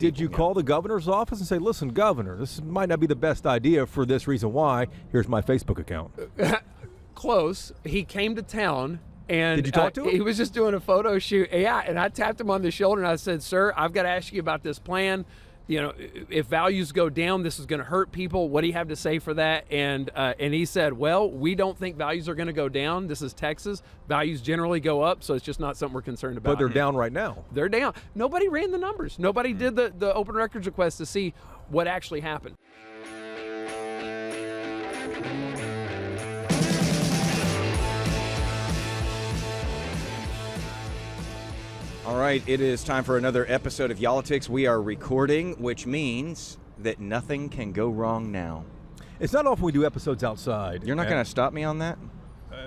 Did you call the governor's office and say, listen, governor, this might not be the best idea for this reason why. Here's my Facebook account. Close. He came to town. And did you talk to him? He was just doing a photo shoot. Yeah, and I tapped him on the shoulder and I said, sir, I've got to ask you about this plan. You know, if values go down, this is going to hurt people. What do you have to say for that? And he said, well, we don't think values are going to go down. This is Texas. Values generally go up, so it's just not something we're concerned about. But they're down right now. They're down. Nobody ran the numbers. Nobody did the open records request to see what actually happened. All right, it is time for another episode of Yall-itics. We are recording, which means that nothing can go wrong now. It's not often we do episodes outside. You're not going to stop me on that?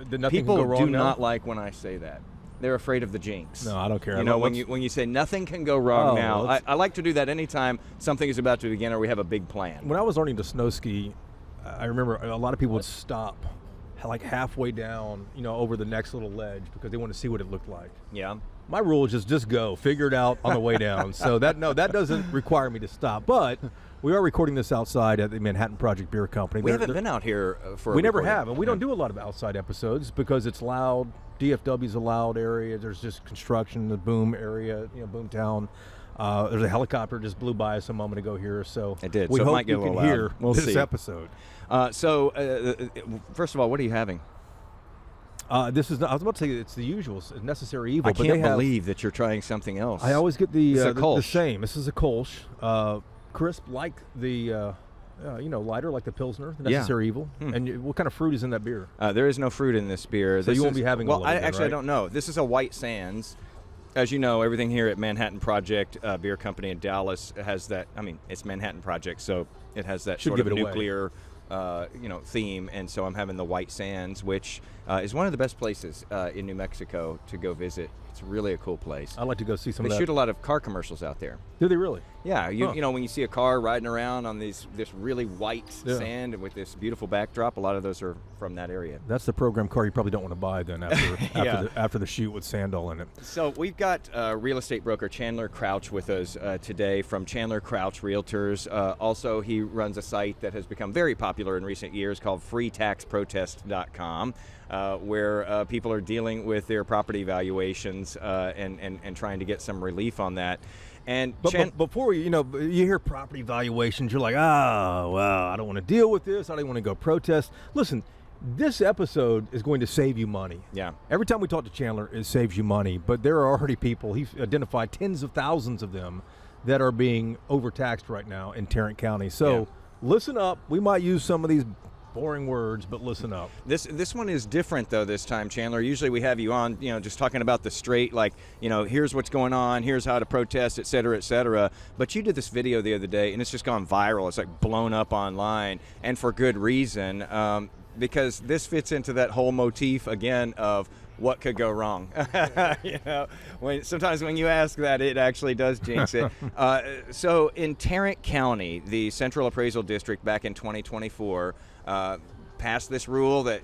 That nothing People can go wrong do now? not like when I say that. They're afraid of the jinx. No, I don't care. You know, when you say nothing can go wrong now, I like to do that anytime something is about to begin or we have a big plan. When I was learning to snow ski, I remember a lot of people would stop like halfway down, you know, over the next little ledge because they want to see what it looked like. Yeah. My rule is just go, figure it out on the way down. So that doesn't require me to stop. But we are recording this outside at the Manhattan Project Beer Company. We haven't been out here for We a never recording. have, and we don't do a lot of outside episodes because it's loud. DFW's a loud area. There's just construction, the boom area, you know, boom town. There's a helicopter just blew by us a moment ago here, so It did. we So it hope might get you a little can loud. hear We'll this see. episode. First of all, what are you having? This is. I was about to say it's the usual necessary evil. I but can't they have, believe that you're trying something else. I always get It's the a Kolsch. same. This is a Kolsch, crisp like the lighter like the Pilsner, the necessary evil. And what kind of fruit is in that beer? There is no fruit in this beer. So you won't be having well, all of it then, actually, I right? don't know. This is a White Sands. As you know, everything here at Manhattan Project Beer Company in Dallas has that. I mean, it's Manhattan Project, so it has that Should sort give of it away. nuclear, theme. And so I'm having the White Sands, which is one of the best places in New Mexico to go visit. It's really a cool place. I'd like to go see some They of that. shoot a lot of car commercials out there. Do they really? Yeah, you Huh. know, when you see a car riding around on this really white Yeah. sand and with this beautiful backdrop, a lot of those are from that area. That's the program car you probably don't want to buy then after Yeah. after the shoot with sand all in it. So we've got real estate broker Chandler Crouch with us today from Chandler Crouch Realtors. Also, he runs a site that has become very popular in recent years called freetaxprotest.com, where people are dealing with their property valuations and trying to get some relief on that. And But before you hear property valuations, you're like, well, I don't want to deal with this. I don't want to go protest. Listen, this episode is going to save you money. Yeah. Every time we talk to Chandler, it saves you money. But there are already people, he's identified tens of thousands of them that are being overtaxed right now in Tarrant County. So listen up. We might use some of these boring words, but listen up. This one is different though this time, Chandler. Usually we have you on, just talking about the straight, like, here's what's going on, here's how to protest, et cetera, et cetera. But you did this video the other day and it's just gone viral. It's like blown up online, and for good reason, because this fits into that whole motif again of what could go wrong. Sometimes when you ask that, it actually does jinx it. So in Tarrant County, the Central Appraisal District back in 2024 passed this rule that,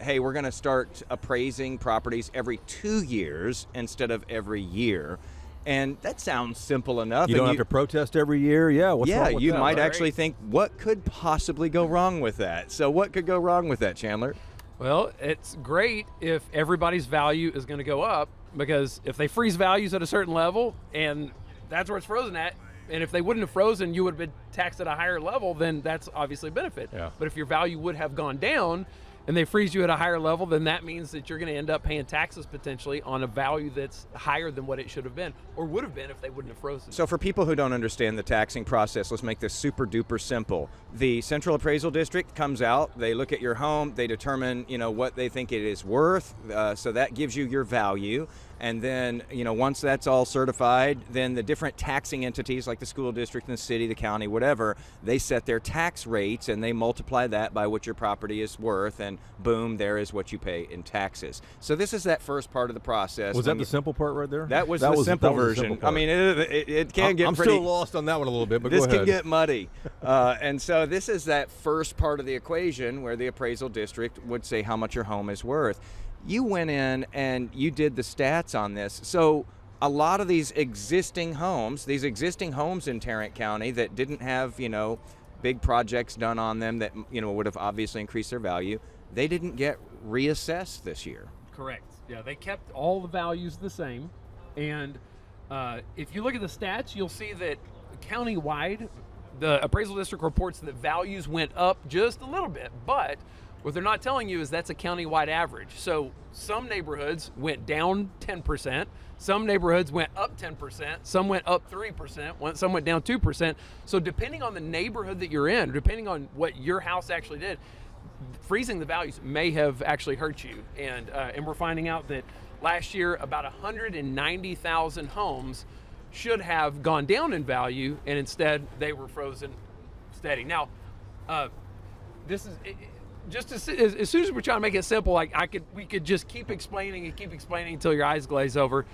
hey, we're going to start appraising properties every 2 years instead of every year. And that sounds simple enough. You don't have to protest every year? Yeah, what's wrong with you that? might Right. actually think, what could possibly go wrong with that? So what could go wrong with that, Chandler? Well, it's great if everybody's value is going to go up, because if they freeze values at a certain level and that's where it's frozen at, and if they wouldn't have frozen, you would have been taxed at a higher level, then that's obviously a benefit. Yeah. But if your value would have gone down and they freeze you at a higher level, then that means that you're going to end up paying taxes potentially on a value that's higher than what it should have been or would have been if they wouldn't have frozen. So for people who don't understand the taxing process, let's make this super duper simple. The Central Appraisal District comes out, they look at your home, they determine, what they think it is worth, so that gives you your value. And then, once that's all certified, then the different taxing entities like the school district and the city, the county, whatever, they set their tax rates and they multiply that by what your property is worth, and boom, there is what you pay in taxes. So this is that first part of the process. Was that the simple part right there? That was the simple version. I mean, it can get pretty... I'm still lost on that one a little bit, but this go ahead. can get muddy. And so this is that first part of the equation where the appraisal district would say how much your home is worth. You went in and you did the stats on this. So a lot of these existing homes in Tarrant County that didn't have, big projects done on them that, would have obviously increased their value, they didn't get reassessed this year. Correct. Yeah, they kept all the values the same. And if you look at the stats, you'll see that countywide, the appraisal district reports that values went up just a little bit, but what they're not telling you is that's a countywide average. So some neighborhoods went down 10%, some neighborhoods went up 10%, some went up 3%, some went down 2%. So depending on the neighborhood that you're in, depending on what your house actually did, freezing the values may have actually hurt you. And we're finding out that last year about 190,000 homes should have gone down in value, and instead they were frozen steady. Now, this is just as soon as we're trying to make it simple, we could just keep explaining until your eyes glaze over.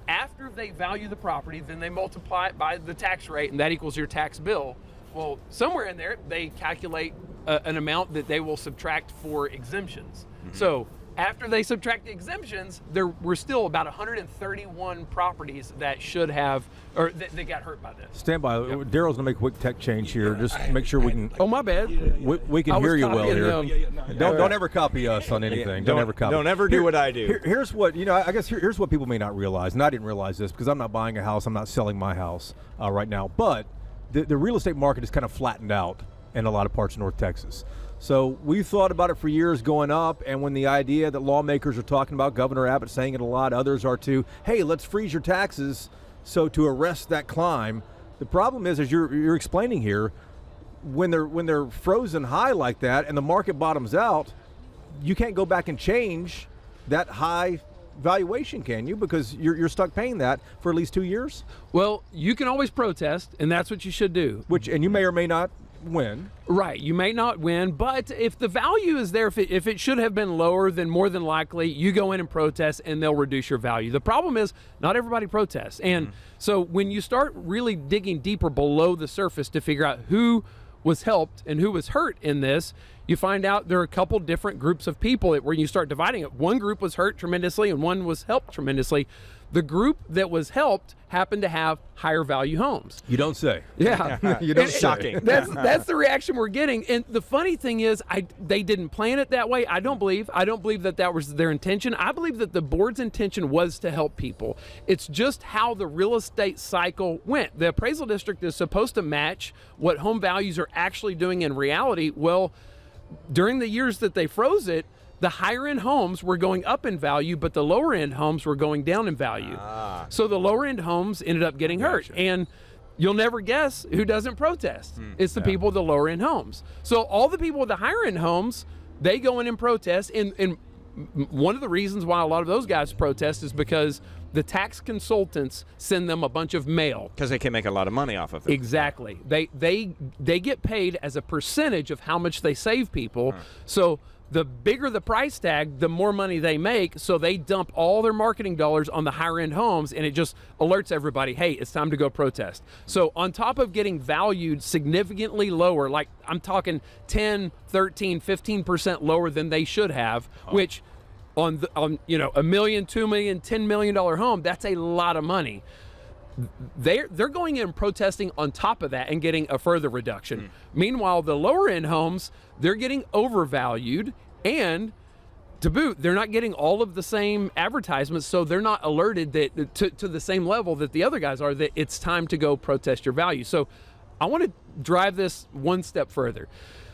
After they value the property, then they multiply it by the tax rate, and that equals your tax bill. Well, somewhere in there, they calculate an amount that they will subtract for exemptions. Mm-hmm. So after they subtract the exemptions, there were still about 131 properties that should have, or that got hurt by this. Stand by. Yep. Daryl's going to make a quick tech change here. Just make sure we can. Oh, my bad. We can hear you well here. Don't ever copy us on anything. Don't ever copy. Don't ever do what I do. Here's what, I guess here's what people may not realize, and I didn't realize this because I'm not buying a house. I'm not selling my house right now. But the real estate market is kind of flattened out in a lot of parts of North Texas. So we've thought about it for years going up, and when the idea that lawmakers are talking about, Governor Abbott saying it a lot, others are too, hey, let's freeze your taxes so to arrest that climb. The problem is, as you're explaining here, when they're frozen high like that and the market bottoms out, you can't go back and change that high valuation, can you? Because you're stuck paying that for at least 2 years? Well, you can always protest, and that's what you should do. And you may or may not win. Right, you may not win, but if the value is there, if it should have been lower, then more than likely you go in and protest and they'll reduce your value. The problem is not everybody protests. And so when you start really digging deeper below the surface to figure out who was helped and who was hurt in this, you find out there are a couple different groups of people where you start dividing it. One group was hurt tremendously and one was helped tremendously. The group that was helped happened to have higher value homes. You don't say. Yeah. You don't say. Shocking. That's the reaction we're getting. And the funny thing is, they didn't plan it that way. I don't believe that was their intention. I believe that the board's intention was to help people. It's just how the real estate cycle went. The appraisal district is supposed to match what home values are actually doing in reality. Well, during the years that they froze it, the higher end homes were going up in value, but the lower end homes were going down in value. So the lower end homes ended up getting hurt. And you'll never guess who doesn't protest. It's the people with the lower end homes. So all the people with the higher end homes, they go in and protest. And one of the reasons why a lot of those guys protest is because the tax consultants send them a bunch of mail. Because they can make a lot of money off of it. Exactly. They get paid as a percentage of how much they save people. So the bigger the price tag, the more money they make. So they dump all their marketing dollars on the higher end homes, and it just alerts everybody, hey, it's time to go protest. So on top of getting valued significantly lower, like I'm talking 10, 13, 15% lower than they should have, which on $1 million, $2 million, $10 million home, that's a lot of money. They're going in and protesting on top of that and getting a further reduction. Meanwhile, the lower end homes, they're getting overvalued, and to boot, they're not getting all of the same advertisements, so they're not alerted that to the same level that the other guys are, that it's time to go protest your value. So I want to drive this one step further.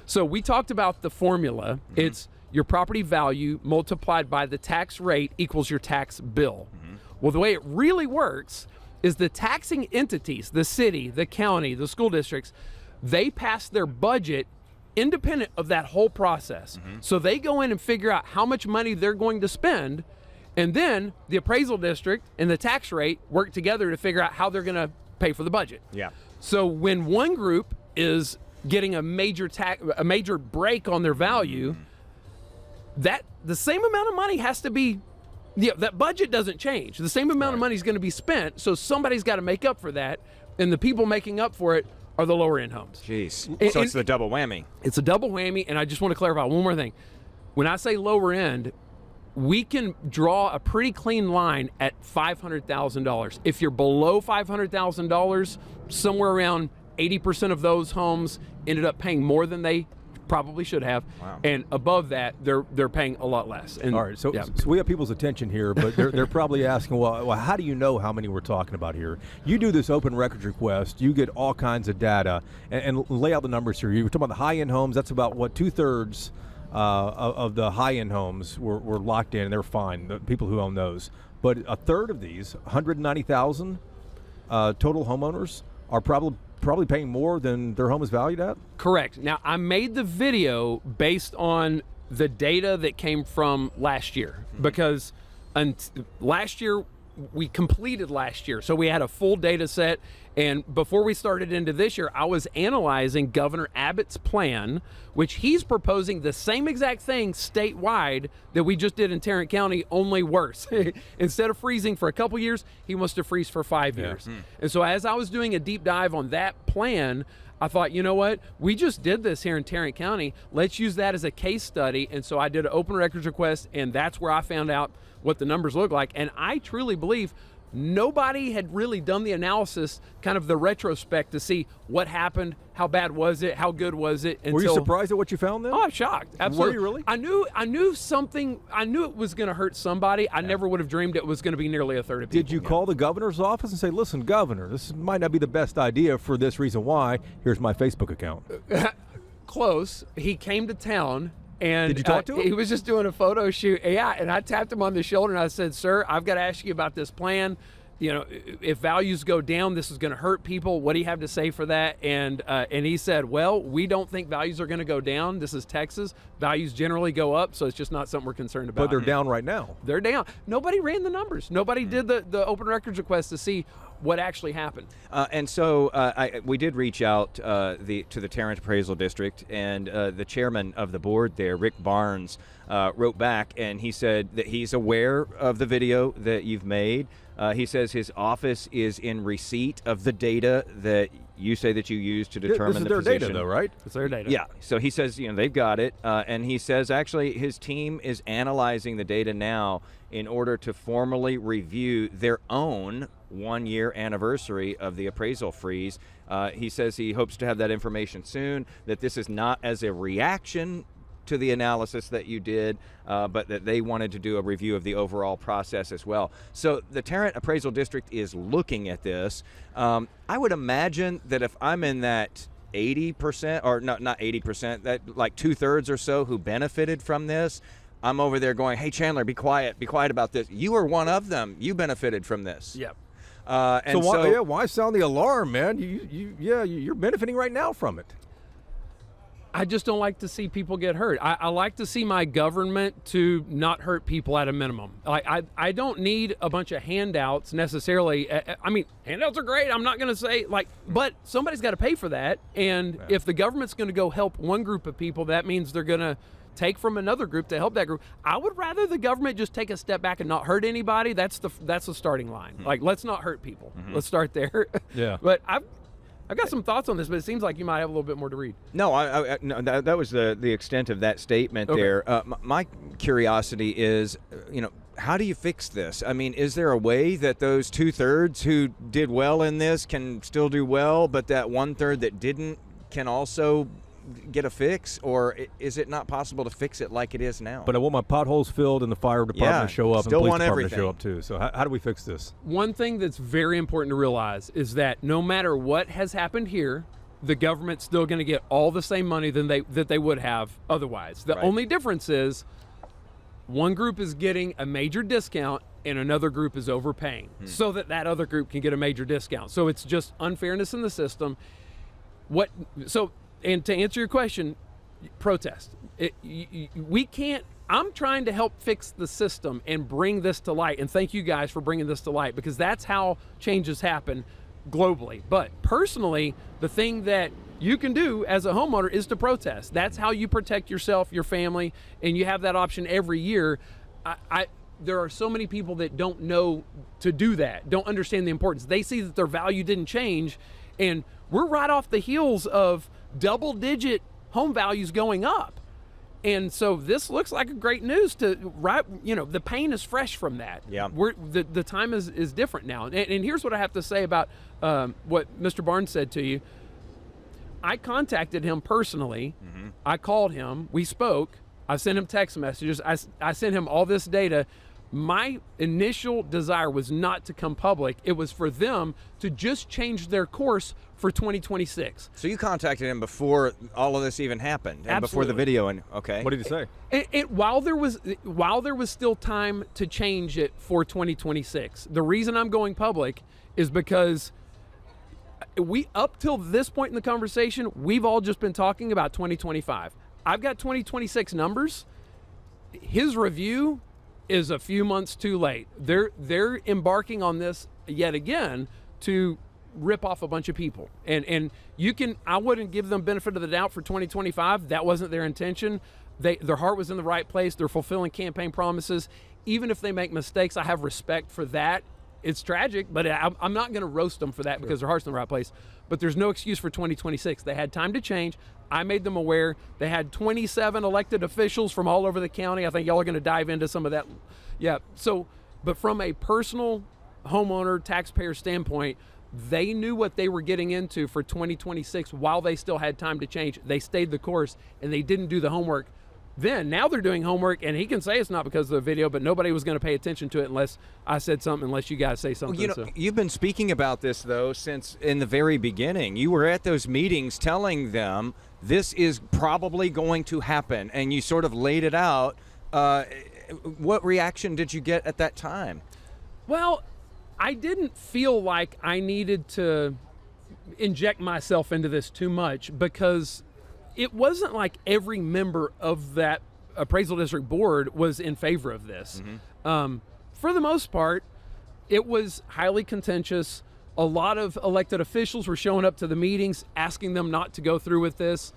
So we talked about the formula. It's your property value multiplied by the tax rate equals your tax bill. Well, the way it really works is the taxing entities, the city, the county, the school districts, they pass their budget independent of that whole process. So they go in and figure out how much money they're going to spend, and then the appraisal district and the tax rate work together to figure out how they're going to pay for the budget. So when one group is getting a major break on their value, that the same amount of money has to be, that budget doesn't change. The same amount of money is going to be spent, so somebody's got to make up for that, and the people making up for it are the lower end homes. Jeez. So it's the double whammy. It's a double whammy, and I just want to clarify one more thing. When I say lower end, we can draw a pretty clean line at $500,000. If you're below $500,000, somewhere around 80% of those homes ended up paying more than they probably should have. Wow. And above that, they're paying a lot less. And, all right, so we have people's attention here, but they're probably asking, well, how do you know how many we're talking about here? You do this open records request, you get all kinds of data, and lay out the numbers here. You were talking about the high-end homes. That's about, what, 2/3 of the high-end homes were locked in, and they're fine, the people who own those. But a third of these, 190,000 total homeowners, are probably paying more than their home is valued at? Correct. Now, I made the video based on the data that came from last year, because last year, we completed last year. So we had a full data set. And before we started into this year, I was analyzing Governor Abbott's plan, which he's proposing the same exact thing statewide that we just did in Tarrant County, only worse. Instead of freezing for a couple years, he wants to freeze for 5 years. And so as I was doing a deep dive on that plan, I thought, you know what? We just did this here in Tarrant County. Let's use that as a case study. And so I did an open records request, and that's where I found out what the numbers look like. And I truly believe nobody had really done the analysis, kind of the retrospect, to see what happened, how bad was it, how good was it. Were you surprised at what you found then? Oh, I'm shocked. Absolutely. Were you really? I knew something. I knew it was going to hurt somebody. I never would have dreamed it was going to be nearly a third of people. Did you call the governor's office and say, listen, governor, this might not be the best idea for this reason why. Here's my Facebook account. Close. He came to town. And did you talk to him? He was just doing a photo shoot. Yeah, and I tapped him on the shoulder and I said, sir, I've got to ask you about this plan. You know, if values go down, this is going to hurt people. What do you have to say for that? And he said, well, we don't think values are going to go down. This is Texas. Values generally go up, so it's just not something we're concerned about. But they're down right now. They're down. Nobody ran the numbers. Nobody did the open records request to see what actually happened. And so we did reach out to the Tarrant Appraisal District, and the chairman of the board there, Rick Barnes, wrote back, and he said that he's aware of the video that you've made. He says his office is in receipt of the data that you say that you use to determine the position. This is their data, though, right? It's their data. Yeah. So he says, they've got it, and he says actually his team is analyzing the data now in order to formally review their own 1-year anniversary of the appraisal freeze. He says he hopes to have that information soon, that this is not as a reaction to the analysis that you did, but that they wanted to do a review of the overall process as well. So the Tarrant Appraisal District is looking at this. I would imagine that if I'm in that 80%, or not 80%, that like 2/3 or so who benefited from this, I'm over there going, hey, Chandler, be quiet about this. You are one of them. You benefited from this. Yep. Why sound the alarm, man? You're benefiting right now from it. I just don't like to see people get hurt. I like to see my government to not hurt people at a minimum. I don't need a bunch of handouts necessarily. I mean, handouts are great. I'm not going to say but somebody's got to pay for that. And if the government's going to go help one group of people, that means they're going to take from another group to help that group. I would rather the government just take a step back and not hurt anybody. That's the starting line. Let's not hurt people. Let's start there. Yeah. But I've got some thoughts on this, but it seems like you might have a little bit more to read. No, no, that was the extent of that statement there. My curiosity is, how do you fix this? I mean, is there a way that those 2/3 who did well in this can still do well, but that 1/3 that didn't can also get a fix, or is it not possible to fix it like it is now? But I want my potholes filled and the fire department to show up and still police want department everything. to show up too. So how do we fix this? One thing that's very important to realize is that no matter what has happened here, the government's still going to get all the same money that they would have otherwise. The only difference is one group is getting a major discount and another group is overpaying so that other group can get a major discount. So it's just unfairness in the system. And to answer your question, protest. We can't. I'm trying to help fix the system and bring this to light. And thank you guys for bringing this to light, because that's how changes happen globally. But personally, the thing that you can do as a homeowner is to protest. That's how you protect yourself, your family, and you have that option every year. There are so many people that don't know to do that, don't understand the importance. They see that their value didn't change, and we're right off the heels of double-digit home values going up. And so this looks like a great news the pain is fresh from that. Yeah. The time is different now. And here's what I have to say about what Mr. Barnes said to you. I contacted him personally. Mm-hmm. I called him. We spoke. I sent him text messages. I sent him all this data. My initial desire was not to come public. It was for them to just change their course for 2026. So you contacted him before all of this even happened, and before the video, and okay. What did he say? While there was still time to change it for 2026. The reason I'm going public is because up till this point in the conversation, we've all just been talking about 2025. I've got 2026 numbers. His review is a few months too late. They're embarking on this yet again to rip off a bunch of people. And I wouldn't give them benefit of the doubt for 2025. That wasn't their intention. Their heart was in the right place. They're fulfilling campaign promises. Even if they make mistakes, I have respect for that. It's tragic, but I'm not going to roast them for that because their heart's in the right place. But there's no excuse for 2026. They had time to change. I made them aware. They had 27 elected officials from all over the county. I think y'all are going to dive into some of that. Yeah. So, but from a personal homeowner, taxpayer standpoint, they knew what they were getting into for 2026 while they still had time to change. They stayed the course and they didn't do the homework. Now they're doing homework, and he can say it's not because of the video, but nobody was going to pay attention to it unless I said something, unless you guys say something. Well, you've been speaking about this, though, since in the very beginning. You were at those meetings telling them this is probably going to happen, and you sort of laid it out. What reaction did you get at that time? Well, I didn't feel like I needed to inject myself into this too much because it wasn't like every member of that appraisal district board was in favor of this. Mm-hmm. For the most part, it was highly contentious. A lot of elected officials were showing up to the meetings, asking them not to go through with this.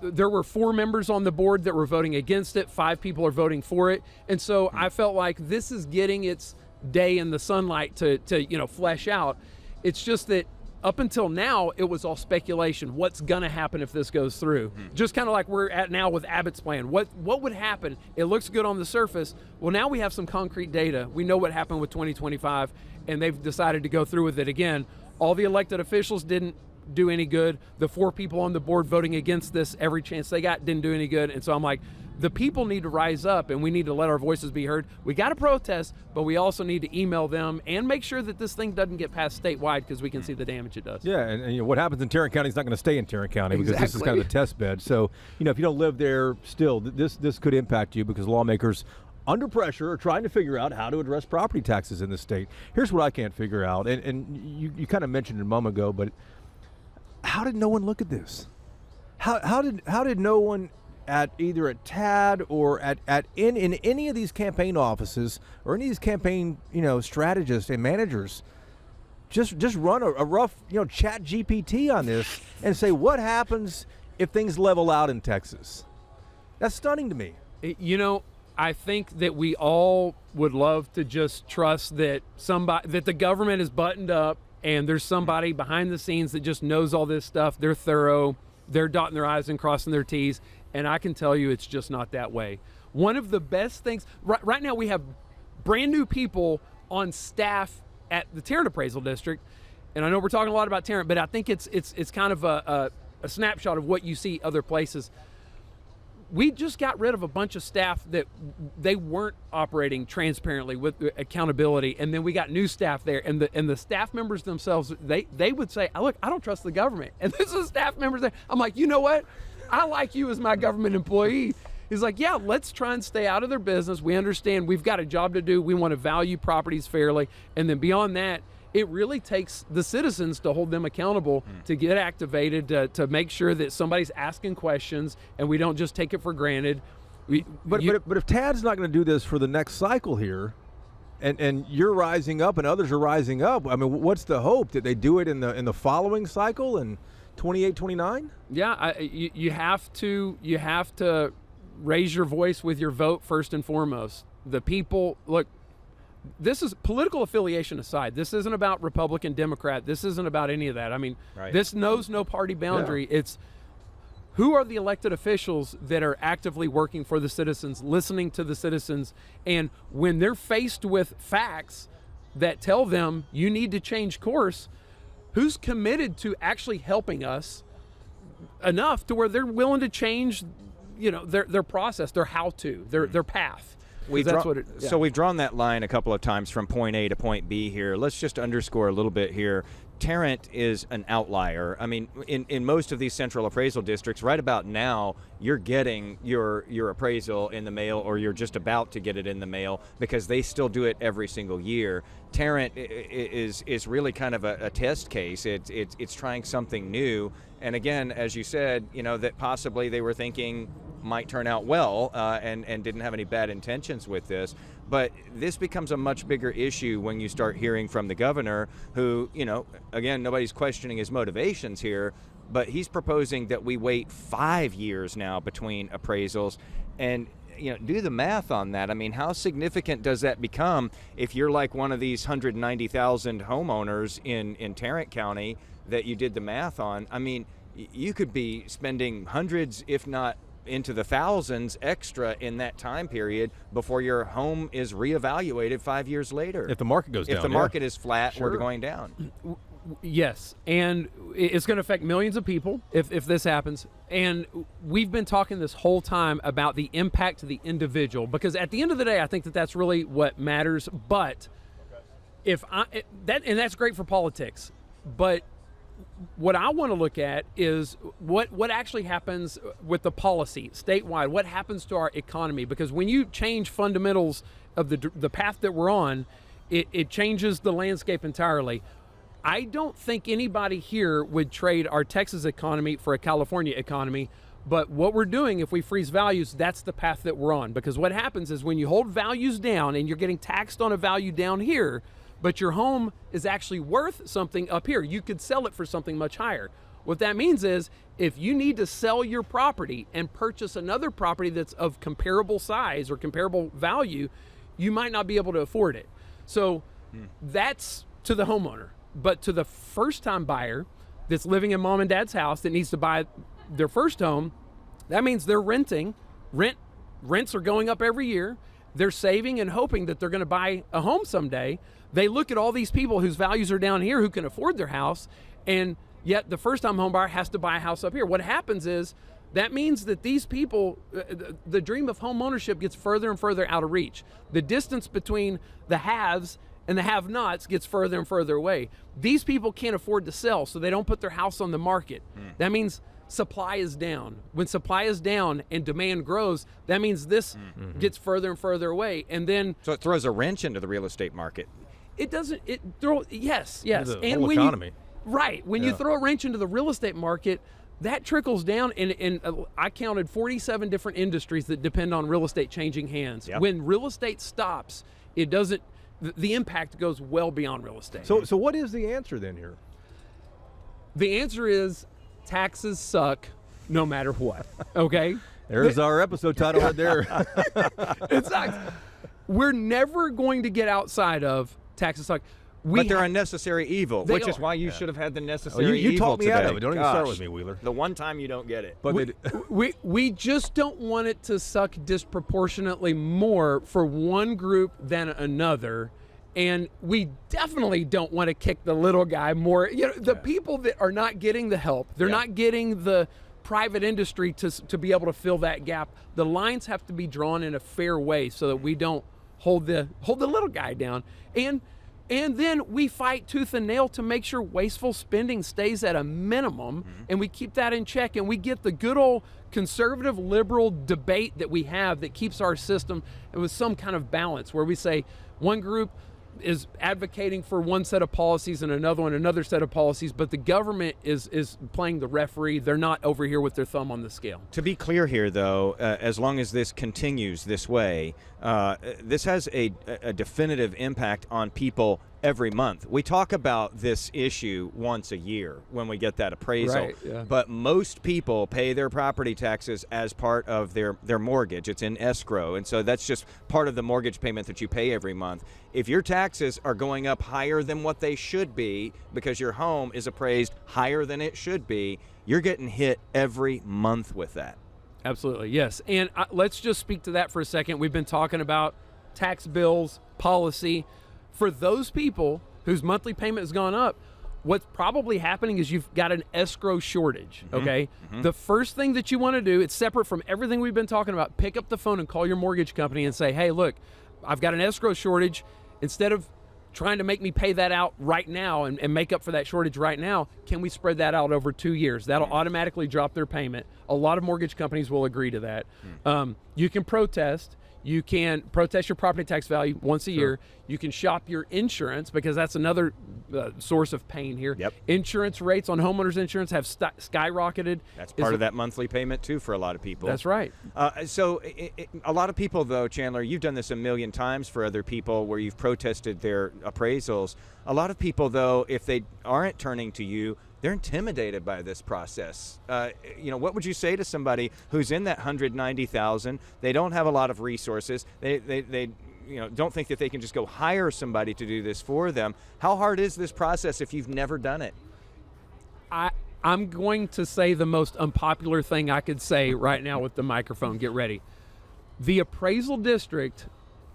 There were 4 members on the board that were voting against it. 5 people are voting for it. And so I felt like this is getting its day in the sunlight to flesh out. It's just that up until now, it was all speculation. What's going to happen if this goes through? Mm-hmm. Just kind of like we're at now with Abbott's plan. What would happen? It looks good on the surface. Well, now we have some concrete data. We know what happened with 2025, and they've decided to go through with it again. All the elected officials didn't do any good. The 4 people on the board voting against this every chance they got didn't do any good. And so I'm like, the people need to rise up, and we need to let our voices be heard. We got to protest, but we also need to email them and make sure that this thing doesn't get passed statewide because we can see the damage it does. Yeah, and what happens in Tarrant County is not going to stay in Tarrant County because this is kind of the test bed. So, if you don't live there still, this could impact you because lawmakers under pressure are trying to figure out how to address property taxes in the state. Here's what I can't figure out, and you kind of mentioned it a moment ago, but how did no one look at this? How did no one at either at TAD or in any of these campaign offices or any of these campaign strategists and managers just run a rough chat GPT on this and say what happens if things level out in Texas? That's stunning to me. I think that we all would love to just trust that the government is buttoned up and there's somebody behind the scenes that just knows all this stuff. They're thorough. They're dotting their I's and crossing their T's. And I can tell you it's just not that way. One of the best things, right now we have brand new people on staff at the Tarrant Appraisal District. And I know we're talking a lot about Tarrant, but I think it's kind of a snapshot of what you see other places. We just got rid of a bunch of staff that they weren't operating transparently with accountability, and then we got new staff there, and the staff members themselves, they would say, "Look, I don't trust the government," and this is staff members there. I'm like, you know what? I like you as my government employee. He's like, yeah, let's try and stay out of their business. We understand we've got a job to do. We want to value properties fairly, and then beyond that, it really takes the citizens to hold them accountable, to get activated, to make sure that somebody's asking questions and we don't just take it for granted. But if TAD's not going to do this for the next cycle here, and you're rising up and others are rising up, I mean, what's the hope that they do it in the following cycle in 28, 29? Yeah, you have to raise your voice with your vote first and foremost. The people, look. This is political affiliation aside. This isn't about Republican, Democrat. This isn't about any of that. I mean, This knows no party boundary. Yeah. It's who are the elected officials that are actively working for the citizens, listening to the citizens, and when they're faced with facts that tell them you need to change course, who's committed to actually helping us enough to where they're willing to change, their process, their how-to, their path. So we've drawn that line a couple of times from point A to point B here. Let's just underscore a little bit here. Tarrant is an outlier. I mean, in most of these central appraisal districts, right about now, you're getting your appraisal in the mail, or you're just about to get it in the mail, because they still do it every single year. Tarrant is really kind of a test case. It's trying something new. And again, as you said, that possibly they were thinking might turn out well, and didn't have any bad intentions with this. But this becomes a much bigger issue when you start hearing from the governor, who, again, nobody's questioning his motivations here, but he's proposing that we wait 5 years now between appraisals. And do the math on that. I mean, how significant does that become if you're like one of these 190,000 homeowners in Tarrant County that you did the math on? I mean, you could be spending hundreds, if not into the thousands extra in that time period before your home is reevaluated 5 years later. If the market goes down. If the market is flat Sure. or going down. Yes, and it's going to affect millions of people if this happens. And we've been talking this whole time about the impact to the individual, because at the end of the day, I think that's really what matters. But that's great for politics. But what I want to look at is what actually happens with the policy statewide. What happens to our economy? Because when you change fundamentals of the path that we're on, it changes the landscape entirely. I don't think anybody here would trade our Texas economy for a California economy. But what we're doing, if we freeze values, that's the path that we're on. Because what happens is when you hold values down and you're getting taxed on a value down here, but your home is actually worth something up here, you could sell it for something much higher. What that means is if you need to sell your property and purchase another property that's of comparable size or comparable value, you might not be able to afford it. So that's to the homeowner. But to the first-time buyer that's living in mom and dad's house that needs to buy their first home, that means they're renting. Rents are going up every year. They're saving and hoping that they're going to buy a home someday. They look at all these people whose values are down here who can afford their house, and yet the first-time home buyer has to buy a house up here. What happens is that means that these people, the dream of home ownership gets further and further out of reach. The distance between the haves and the have-nots gets further and further away. These people can't afford to sell, so they don't put their house on the market. That means supply is down. When supply is down and demand grows, that means this gets further and further away. And then So it throws a wrench into the real estate market. it doesn't, yes. The And whole when economy. when you throw a wrench into the real estate market, that trickles down, and I counted 47 different industries that depend on real estate changing hands. Yep. When real estate stops, it doesn't, the impact goes well beyond real estate. So what is the answer then here? The answer is taxes suck no matter what, okay? There's our episode title right there. It sucks. We're never going to get outside of taxes suck. But they're a necessary evil, They which is are. why you should have had the necessary you evil talked me today. out of it. Don't even start Gosh, with me, Wheeler. The one time you don't get it. But We just don't want it to suck disproportionately more for one group than another. And we definitely don't want to kick the little guy more. The people that are not getting the help, they're not getting the private industry to be able to fill that gap. The lines have to be drawn in a fair way so that we don't hold the little guy down. And then we fight tooth and nail to make sure wasteful spending stays at a minimum, and we keep that in check, and we get the good old conservative liberal debate that we have that keeps our system with some kind of balance, where we say one group is advocating for one set of policies and another one another set of policies, but the government is playing the referee. They're not over here with their thumb on the scale. To be clear here, though, as long as this continues this way, this has a definitive impact on people every month. We talk about this issue once a year when we get that appraisal, Right, yeah. but most people pay their property taxes as part of their mortgage. It's in escrow, and so that's just part of the mortgage payment that you pay every month. If your taxes are going up higher than what they should be because your home is appraised higher than it should be, you're getting hit every month with that. Absolutely, yes. And let's just speak to that for a second. We've been talking about tax bills, policy. For those people whose monthly payment has gone up, what's probably happening is you've got an escrow shortage, okay? The first thing that you want to do, it's separate from everything we've been talking about, pick up the phone and call your mortgage company and say, hey, look, I've got an escrow shortage. Instead of trying to make me pay that out right now and make up for that shortage right now, can we spread that out over 2 years? That'll automatically drop their payment. A lot of mortgage companies will agree to that. You can protest. You can protest your property tax value once a year. You can shop your insurance, because that's another source of pain here. Yep. Insurance rates on homeowners insurance have skyrocketed. That's part of that monthly payment too for a lot of people. That's right. So a lot of people, though, Chandler, you've done this a million times for other people where you've protested their appraisals. A lot of people, though, if they aren't turning to you, they're intimidated by this process. What would you say to somebody who's in that 190,000? They don't have a lot of resources. They don't think that they can just go hire somebody to do this for them. How hard is this process if you've never done it? I'm going to say the most unpopular thing I could say right now with the microphone. Get ready. The appraisal district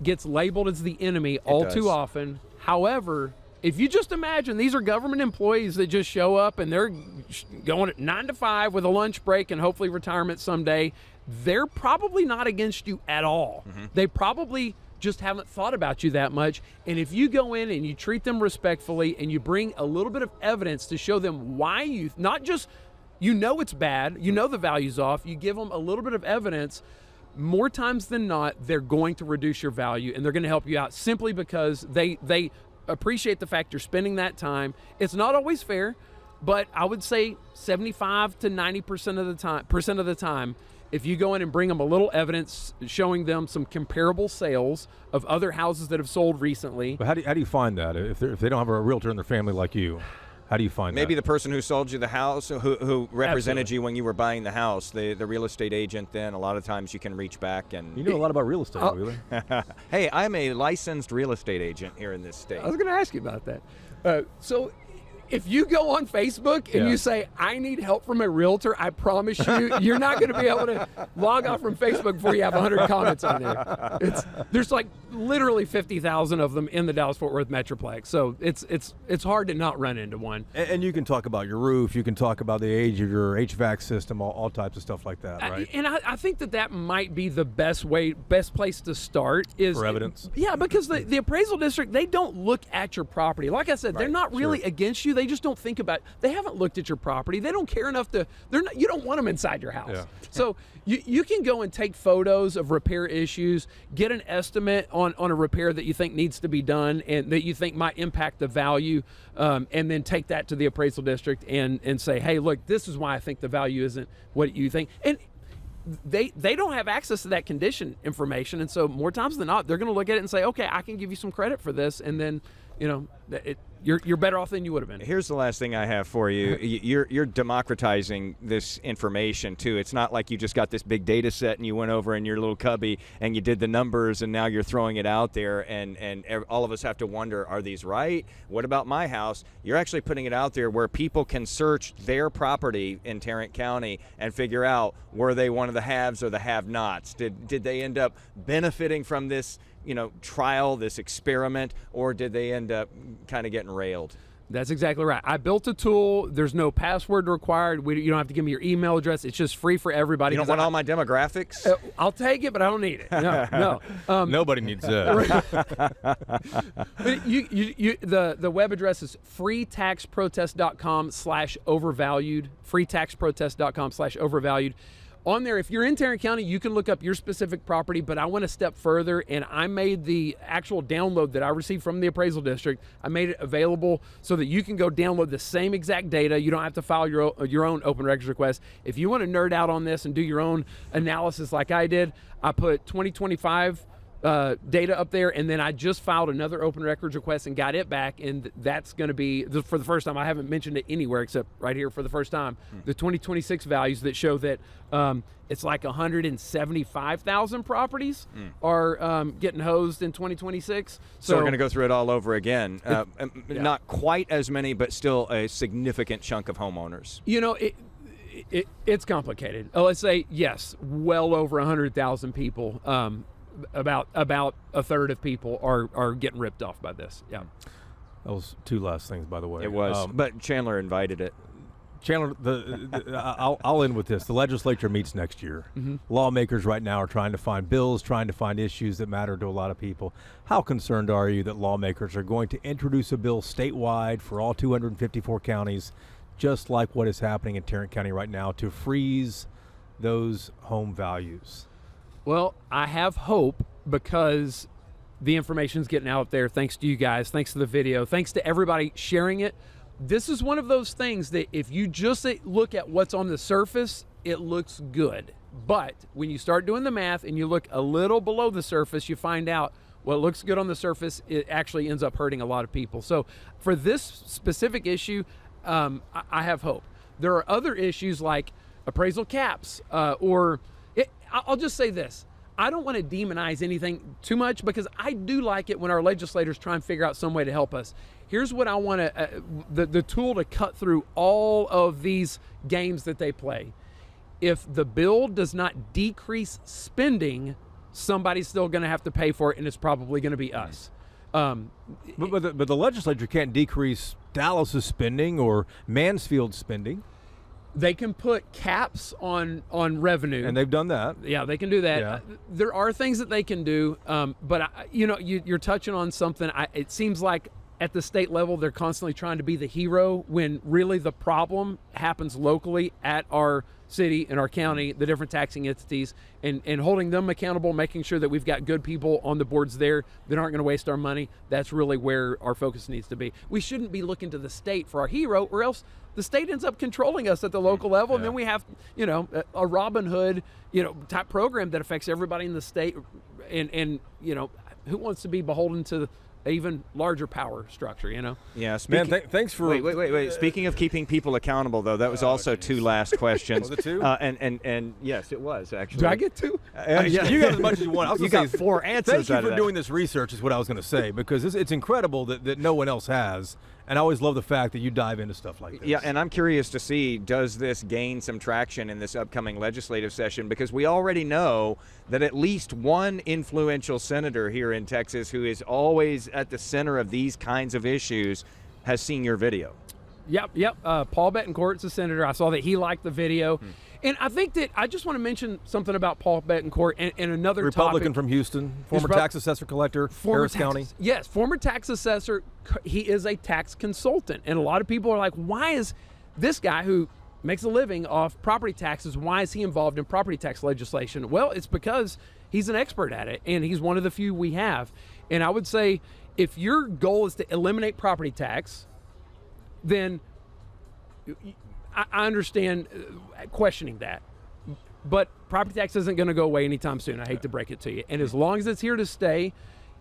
gets labeled as the enemy all too often. However, if you just imagine these are government employees that just show up and they're going at 9 to 5 with a lunch break and hopefully retirement someday, they're probably not against you at all. They probably just haven't thought about you that much. And if you go in and you treat them respectfully and you bring a little bit of evidence to show them why you, not just, it's bad, the value's off, you give them a little bit of evidence, more times than not, they're going to reduce your value and they're going to help you out simply because they appreciate the fact you're spending that time. It's not always fair, but I would say 75 to 90% of the time, if you go in and bring them a little evidence showing them some comparable sales of other houses that have sold recently. But how do you find that if they don't have a realtor in their family like you? How do you find Maybe that? the person who sold you the house, who represented you when you were buying the house, the real estate agent, then a lot of times you can reach back and... You know a lot about real estate, Wheeler. Hey, I'm a licensed real estate agent here in this state. I was going to ask you about that. So if you go on Facebook and you say, I need help from a realtor, I promise you, you're not going to be able to log off from Facebook before you have 100 comments on there. There's like literally 50,000 of them in the Dallas-Fort Worth Metroplex. So it's hard to not run into one. And you can talk about your roof. You can talk about the age of your HVAC system, all types of stuff like that, right? And I think that might be the best place to start is for evidence. Yeah, because the appraisal district, they don't look at your property. Like I said, they're not really against you. They just don't think about. They haven't looked at your property. They don't care enough to. You don't want them inside your house. Yeah. So you can go and take photos of repair issues, get an estimate on a repair that you think needs to be done and that you think might impact the value, and then take that to the appraisal district and say, hey, look, this is why I think the value isn't what you think. And they don't have access to that condition information, and so more times than not, they're going to look at it and say, okay, I can give you some credit for this, and then you're better off than you would have been. Here's the last thing I have for you. You're democratizing this information too. It's not like you just got this big data set and you went over in your little cubby and you did the numbers and now you're throwing it out there and all of us have to wonder, are these right? What about my house? You're actually putting it out there where people can search their property in Tarrant County and figure out, were they one of the haves or the have-nots? Did they end up benefiting from this trial, this experiment, or did they end up kind of getting railed? That's exactly right. I built a tool. There's no password required. You don't have to give me your email address. It's just free for everybody. You don't want all my demographics? I'll take it, but I don't need it. No. Nobody needs that. But the web address is freetaxprotest.com/overvalued. freetaxprotest.com/overvalued. On there, if you're in Tarrant County, you can look up your specific property, but I went a step further and I made the actual download that I received from the appraisal district. I made it available so that you can go download the same exact data. You don't have to file your own open records request. If you want to nerd out on this and do your own analysis like I did, I put 2025 data up there, and then I just filed another open records request and got it back, and that's going to be, for the first time, I haven't mentioned it anywhere except right here for the first time, the 2026 values that show that it's like 175,000 properties are getting hosed in 2026. So we're going to go through it all over again. Not quite as many, but still a significant chunk of homeowners. You know, it's complicated. Let's say, yes, well over 100,000 people. About a third of people are getting ripped off by this. Yeah, that was two last things, by the way. It was, but Chandler invited it. Chandler, I'll end with this. The legislature meets next year. Lawmakers right now are trying to find bills, trying to find issues that matter to a lot of people. How concerned are you that lawmakers are going to introduce a bill statewide for all 254 counties, just like what is happening in Tarrant County right now, to freeze those home values? Well, I have hope because the information's getting out there thanks to you guys, thanks to the video, thanks to everybody sharing it. This is one of those things that if you just look at what's on the surface, it looks good. But when you start doing the math and you look a little below the surface, you find out what looks good on the surface, it actually ends up hurting a lot of people. So for this specific issue, I have hope. There are other issues like appraisal caps I'll just say this. I don't want to demonize anything too much because I do like it when our legislators try and figure out some way to help us. Here's what I want to, the tool to cut through all of these games that they play. If the bill does not decrease spending, somebody's still going to have to pay for it, and it's probably going to be us. But the legislature can't decrease Dallas's spending or Mansfield's spending. They can put caps on revenue, and they've done that. Yeah, they can do that. Yeah. There are things that they can do, but you're touching on something. It seems like at the state level they're constantly trying to be the hero when really the problem happens locally at our city and our county, the different taxing entities, and holding them accountable, making sure that we've got good people on the boards there that aren't going to waste our money. That's really where our focus needs to be. We shouldn't be looking to the state for our hero, or else the state ends up controlling us at the local level, and then we have, a Robin Hood, type program that affects everybody in the state, and who wants to be beholden to even larger power structure, Yeah, thanks for... Wait. Speaking of keeping people accountable, though, that was also two last questions. Was it two? And yes, it was, actually. Do I get two? You got as much as you want. You got four answers. Thank you for doing this research is what I was going to say, because it's incredible that no one else has. And I always love the fact that you dive into stuff like this. Yeah, and I'm curious to see, does this gain some traction in this upcoming legislative session? Because we already know that at least one influential senator here in Texas who is always at the center of these kinds of issues has seen your video. Yep. Paul Betancourt's a senator. I saw that he liked the video. And I think that I just want to mention something about Paul Betancourt and another Republican topic. From Houston, former tax assessor collector, Harris County. Yes, former tax assessor. He is a tax consultant. And a lot of people are like, why is this guy who makes a living off property taxes, why is he involved in property tax legislation? Well, it's because he's an expert at it, and he's one of the few we have. And I would say if your goal is to eliminate property tax, then I understand questioning that, but property tax isn't going to go away anytime soon. I hate to break it to you. And as long as it's here to stay,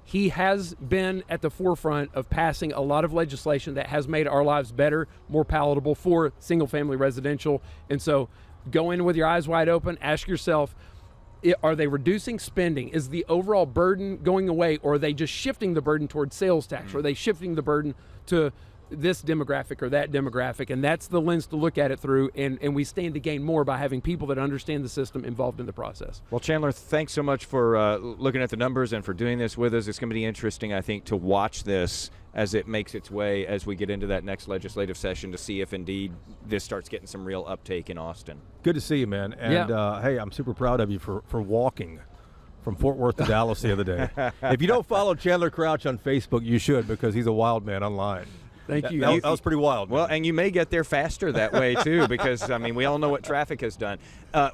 he has been at the forefront of passing a lot of legislation that has made our lives better, more palatable for single-family residential. And so go in with your eyes wide open, ask yourself, are they reducing spending? Is the overall burden going away, or are they just shifting the burden towards sales tax? Or are they shifting the burden to this demographic or that demographic? And that's the lens to look at it through, and we stand to gain more by having people that understand the system involved in the process. Well, Chandler, thanks so much for looking at the numbers and for doing this with us. It's going to be interesting, I think, to watch this as it makes its way as we get into that next legislative session to see if indeed this starts getting some real uptake in Austin. Good to see you, man. And hey, I'm super proud of you for walking from Fort Worth to Dallas the other day. If you don't follow Chandler Crouch on Facebook, you should, because he's a wild man online. Thank you. That was pretty wild. Well, and you may get there faster that way, too, because, we all know what traffic has done.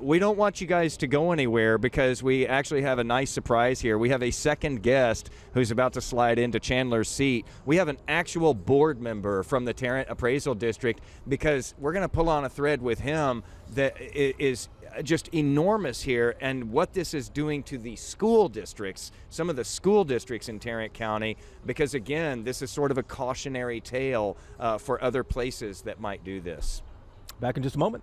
We don't want you guys to go anywhere because we actually have a nice surprise here. We have a second guest who's about to slide into Chandler's seat. We have an actual board member from the Tarrant Appraisal District because we're going to pull on a thread with him that is just enormous here, and what this is doing to the school districts, some of the school districts in Tarrant County, because again, this is sort of a cautionary tale for other places that might do this. Back in just a moment.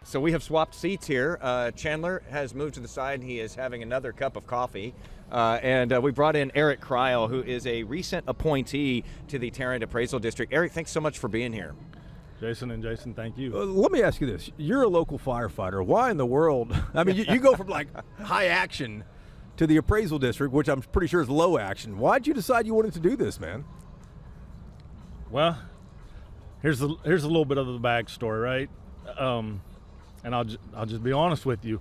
So we have swapped seats here. Chandler has moved to the side. He is having another cup of coffee. And we brought in Eric Crile, who is a recent appointee to the Tarrant Appraisal District. Eric, thanks so much for being here. Jason, thank you. Let me ask you this. You're a local firefighter. Why in the world? I mean, you go from like high action to the appraisal district, which I'm pretty sure is low action. Why'd you decide you wanted to do this, man? Well, here's a little bit of the backstory, right? And I'll just be honest with you.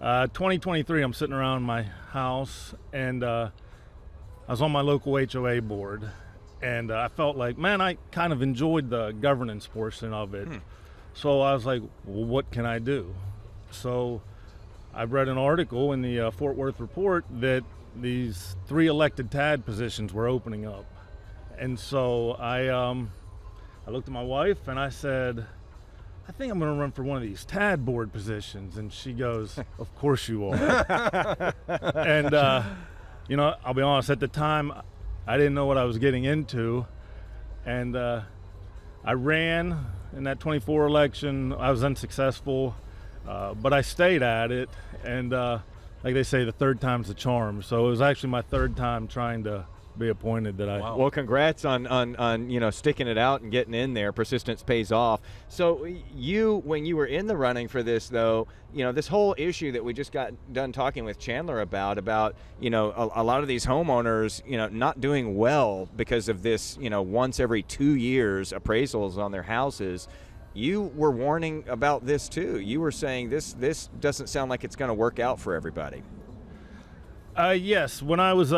2023, I'm sitting around my house, and I was on my local HOA board, and I felt like, man, I kind of enjoyed the governance portion of it. So I was like, well, what can I do? So I read an article in the Fort Worth Report that these 3 elected TAD positions were opening up. And so I looked at my wife and I said, I think I'm going to run for one of these TAD board positions. And she goes, of course you are. And, you know, I'll be honest, at the time, I didn't know what I was getting into. And I ran in that 24 election. I was unsuccessful, but I stayed at it. And like they say, the third time's the charm. So it was actually my third time trying to be appointed that Wow. Well, congrats on you know, sticking it out and getting in there. Persistence pays off. So when you were in the running for this, though, you know, this whole issue that we just got done talking with Chandler about, you know, a lot of these homeowners, you know, not doing well because of this, you know, once every 2 years appraisals on their houses. You were warning about this too. You were saying this doesn't sound like it's going to work out for everybody. Yes, when I was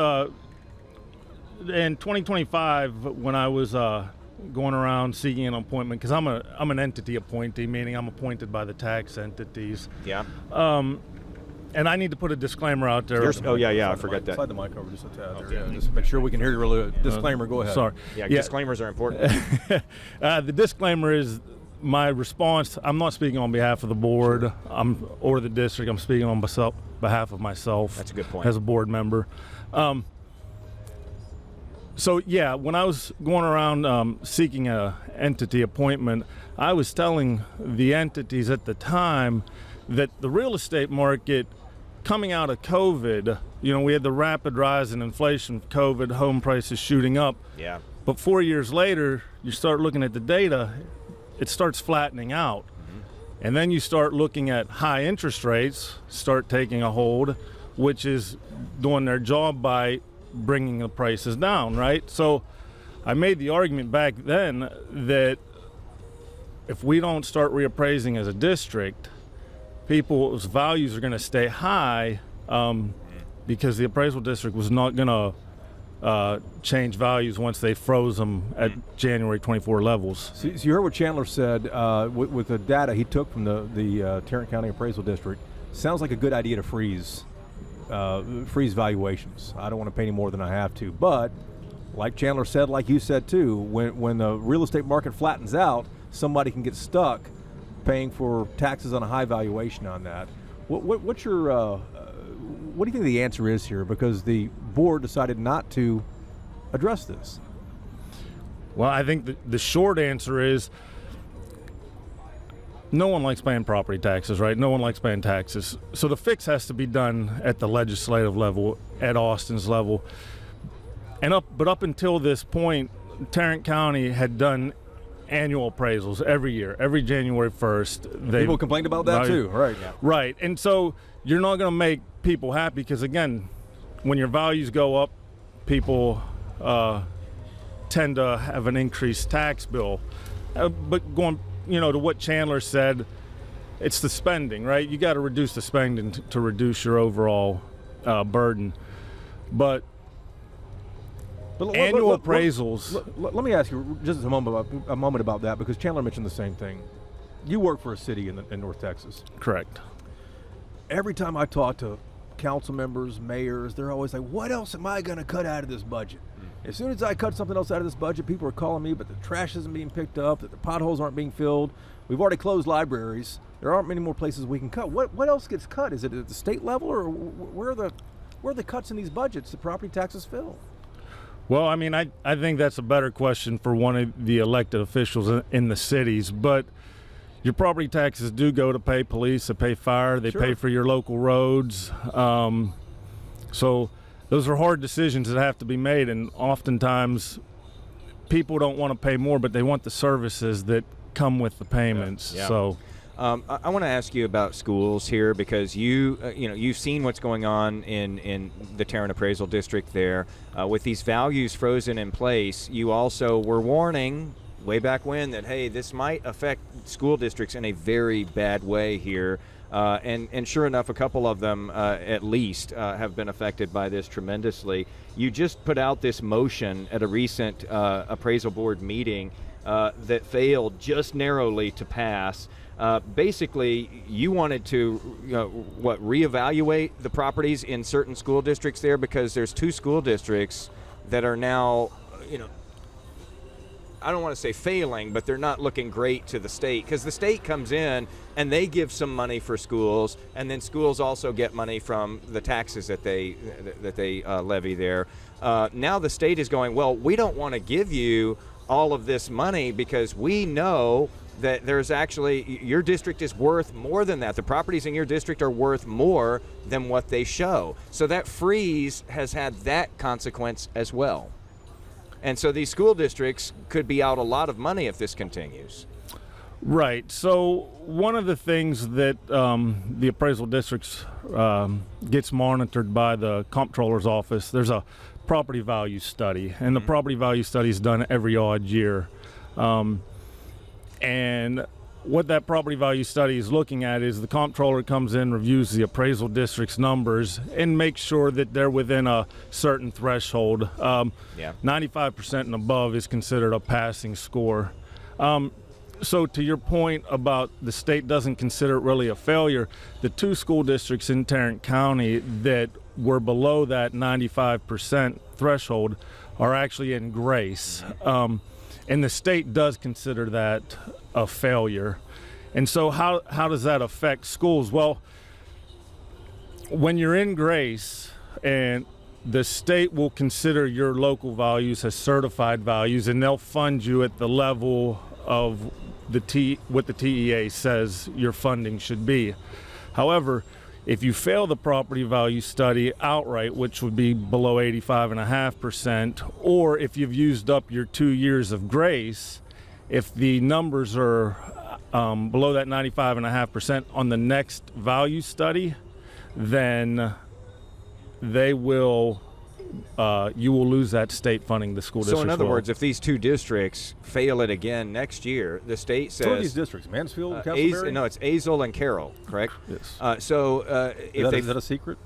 in 2025, when I was going around seeking an appointment, because I'm an entity appointee, meaning I'm appointed by the tax entities. Yeah. And I need to put a disclaimer out there. I forgot that. Slide the mic over just a tad. Okay. Yeah, just make sure we can hear your disclaimer. Go ahead. Sorry. Yeah, disclaimers are important. The disclaimer is my response. I'm not speaking on behalf of the board or the district. I'm speaking on behalf of myself. That's a good point. As a board member. So yeah, when I was going around seeking a entity appointment, I was telling the entities at the time that the real estate market coming out of COVID, you know, we had the rapid rise in inflation, COVID, home prices shooting up. Yeah. But 4 years later, you start looking at the data, it starts flattening out. Mm-hmm. And then you start looking at high interest rates start taking a hold, which is doing their job by bringing the prices down, right? So I made the argument back then that if we don't start reappraising as a district, people's values are going to stay high because the appraisal district was not going to change values once they froze them at January 24 levels. So you heard what Chandler said with the data he took from the Tarrant County Appraisal District. Sounds like a good idea to freeze valuations. I don't want to pay any more than I have to, but like Chandler said, like you said too, when the real estate market flattens out, somebody can get stuck paying for taxes on a high valuation on that. What's your what do you think the answer is here? Because the board decided not to address this. Well, I think the short answer is no one likes paying property taxes, right? No one likes paying taxes. So the fix has to be done at the legislative level, at Austin's level. But up until this point, Tarrant County had done annual appraisals every year, every January 1st. People complained about that too, right? Yeah. Right, and so you're not going to make people happy because, again, when your values go up, people tend to have an increased tax bill. But going, you know, to what Chandler said, it's the spending, right? You got to reduce the spending to reduce your overall burden. But annual appraisals. Let me ask you just a moment about that, because Chandler mentioned the same thing. You work for a city in North Texas. Correct. Every time I talk to council members, mayors, they're always like, what else am I going to cut out of this budget? As soon as I cut something else out of this budget, people are calling me, but the trash isn't being picked up, that the potholes aren't being filled. We've already closed libraries there aren't many more places we can cut. What else gets cut? Is it at the state level, or where are the cuts in these budgets the property taxes fill? Well, I mean, I think that's a better question for one of the elected officials in the cities, but your property taxes do go to pay police, to pay fire, they Sure. pay for your local roads. So those are hard decisions that have to be made, and oftentimes people don't want to pay more, but they want the services that come with the payments. Yeah. So I want to ask you about schools here, because you've seen what's going on in the Tarrant Appraisal District there with these values frozen in place. You also were warning way back when that, hey, this might affect school districts in a very bad way here. And sure enough, a couple of them at least have been affected by this tremendously. You just put out this motion at a recent appraisal board meeting that failed just narrowly to pass. Basically, you wanted to, reevaluate the properties in certain school districts there, because there's 2 school districts that are now, I don't want to say failing, but they're not looking great to the state, because the state comes in and they give some money for schools, and then schools also get money from the taxes that they levy there. Now the state is going, well, we don't want to give you all of this money because we know that there's actually, your district is worth more than that. The properties in your district are worth more than what they show. So that freeze has had that consequence as well. And so these school districts could be out a lot of money if this continues. right. So one of the things that the appraisal districts gets monitored by the comptroller's office, there's a property value study, and the property value study is done every odd year. And what that property value study is looking at is the comptroller comes in, reviews the appraisal district's numbers, and makes sure that they're within a certain threshold. 95% and above is considered a passing score. So to your point about the state doesn't consider it really a failure, the 2 school districts in Tarrant County that were below that 95% threshold are actually in grace. And the state does consider that a failure. And so how does that affect schools? Well, when you're in grace, and the state will consider your local values as certified values, and they'll fund you at the level of what the TEA says your funding should be. However, if you fail the property value study outright, which would be below 85.5%, or if you've used up your 2 years of grace, if the numbers are below that 95.5% on the next value study, then they will you will lose that state funding the school district. So in other will. words, if these 2 districts fail it again next year, the state says... Two of these districts, Mansfield and Castleberry? No, it's Azle and Carroll, correct? Yes. Is that a secret?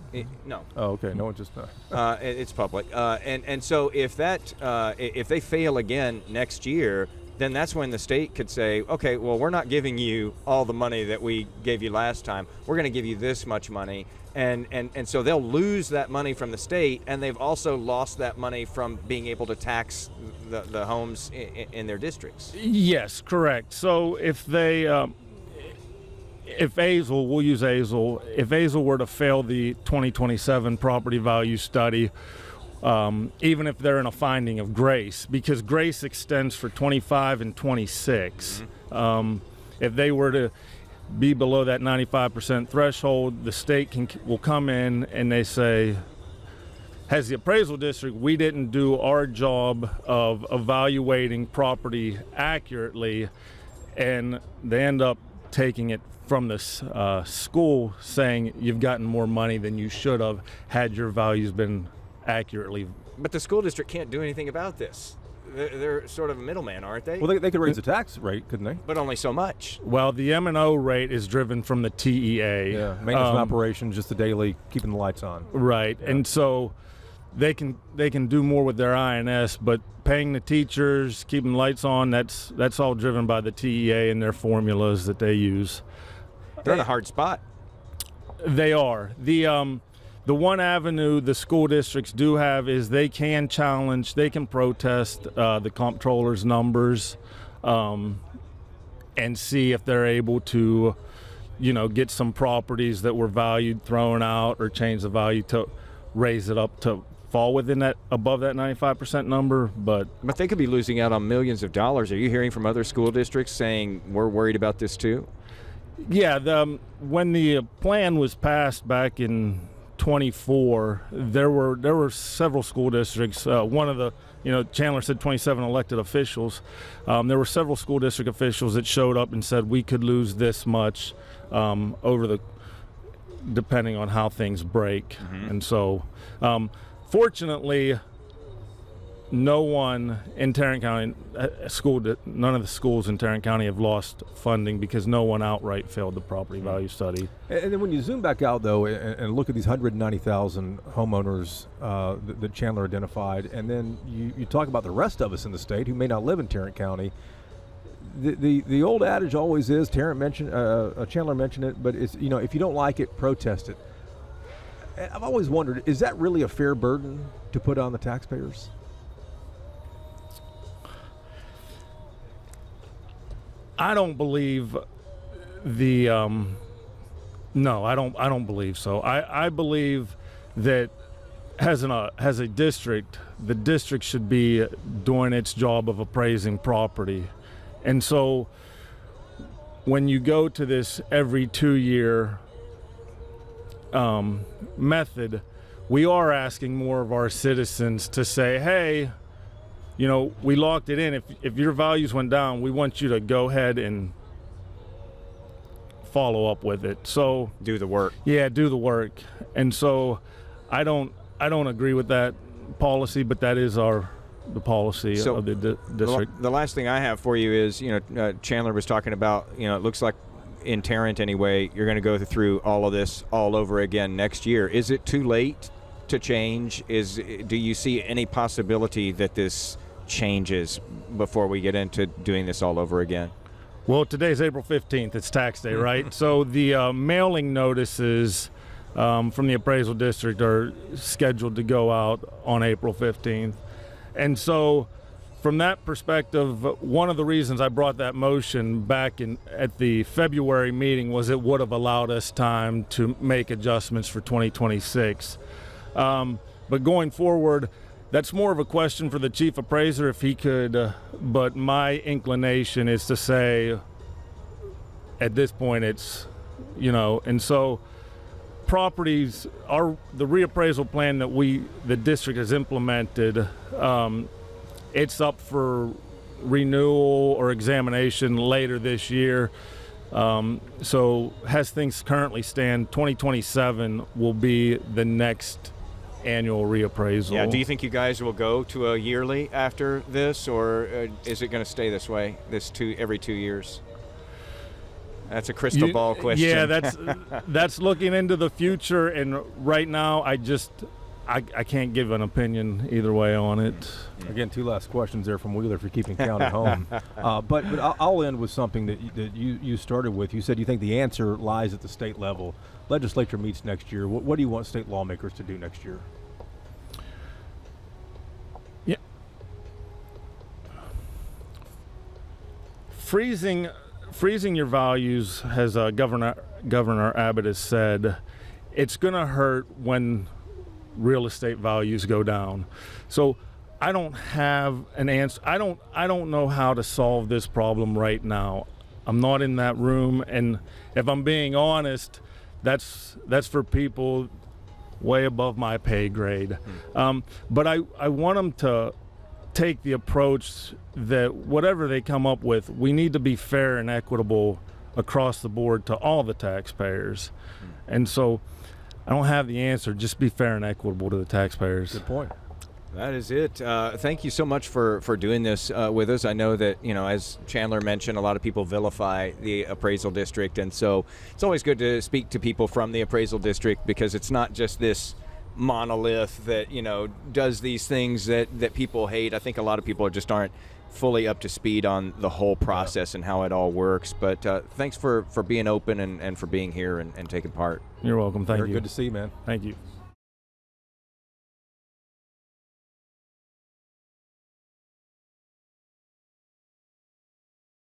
No. Oh, okay. No one just... It's public. And so if they fail again next year, then that's when the state could say, okay, well, we're not giving you all the money that we gave you last time. We're going to give you this much money. And so they'll lose that money from the state, and they've also lost that money from being able to tax the homes in their districts. Yes, correct. So if they, if Azle, we'll use Azle, if Azle were to fail the 2027 property value study, even if they're in a finding of grace, because grace extends for 25 and 26. If they were to be below that 95% threshold, the state will come in and they say, as the appraisal district, we didn't do our job of evaluating property accurately, and they end up taking it from this school saying you've gotten more money than you should have had your values been accurately. But the school district can't do anything about this. They're sort of a middleman, aren't they? Well, they could raise the tax rate, couldn't they? But only so much. Well, the M&O rate is driven from the TEA. Yeah, maintenance and operations, just the daily, keeping the lights on. Right, Yeah. and so they can do more with their INS, but paying the teachers, keeping the lights on, that's all driven by the TEA and their formulas that they use. They're in a hard spot. They are. The one avenue the school districts do have is they can challenge, they can protest the comptroller's numbers and see if they're able to, get some properties that were valued, thrown out, or change the value to raise it up to fall within that, above that 95% number. But they could be losing out on millions of dollars. Are you hearing from other school districts saying we're worried about this too? yeah, when the plan was passed back in 24, there were several school districts. One of the, Chandler said 27 elected officials. There were several school district officials that showed up and said we could lose this much depending on how things break. Mm-hmm. And so, fortunately, no one in Tarrant County, none of the schools in Tarrant County have lost funding because no one outright failed the property value study. And then when you zoom back out, though, and look at these 190,000 homeowners that Chandler identified, and then you talk about the rest of us in the state who may not live in Tarrant County, the old adage always is, Chandler mentioned it, but it's, if you don't like it, protest it. And I've always wondered, is that really a fair burden to put on the taxpayers? I don't believe no, I don't believe so. I believe that as a district, the district should be doing its job of appraising property. And so when you go to this every 2-year method, we are asking more of our citizens to say, hey, we locked it in. If your values went down, we want you to go ahead and follow up with it. So do the work. Yeah, do the work. And so I don't agree with that policy, but that is the policy of the district. The last thing I have for you is, Chandler was talking about, it looks like in Tarrant anyway, you're going to go through all of this all over again next year. Is it too late to change? Do you see any possibility that this changes before we get into doing this all over again? Well, today's April 15th. It's tax day, right? So the mailing notices from the appraisal district are scheduled to go out on April 15th. And so from that perspective, one of the reasons I brought that motion back at the February meeting was it would have allowed us time to make adjustments for 2026. But going forward, that's more of a question for the chief appraiser if he could, but my inclination is to say at this point it's, and so properties, the reappraisal plan that the district has implemented, it's up for renewal or examination later this year. So as things currently stand, 2027 will be the next annual reappraisal. Yeah. Do you think you guys will go to a yearly after this, or is it going to stay this way, every 2 years? That's a crystal ball question. Yeah, that's looking into the future, and right now I can't give an opinion either way on it. Again, 2 last questions there from Wheeler if you're keeping count at home. But I'll end with something that you started with. You said you think the answer lies at the state level. Legislature meets next year. What do you want state lawmakers to do next year? Yeah. Freezing your values, as Governor Abbott has said, it's going to hurt when real estate values go down. So I don't have an answer. I don't know how to solve this problem right now. I'm not in that room, and if I'm being honest, that's for people way above my pay grade. But I want them to take the approach that whatever they come up with, we need to be fair and equitable across the board to all the taxpayers. And so I don't have the answer. Just be fair and equitable to the taxpayers. Good point. That is it. Thank you so much for doing this with us. I know that, as Chandler mentioned, a lot of people vilify the appraisal district. And so it's always good to speak to people from the appraisal district, because it's not just this monolith that, does these things that people hate. I think a lot of people just aren't fully up to speed on the whole process and how it all works. But thanks for being open and for being here and taking part. You're welcome. Thank you. Good to see you, man. Thank you.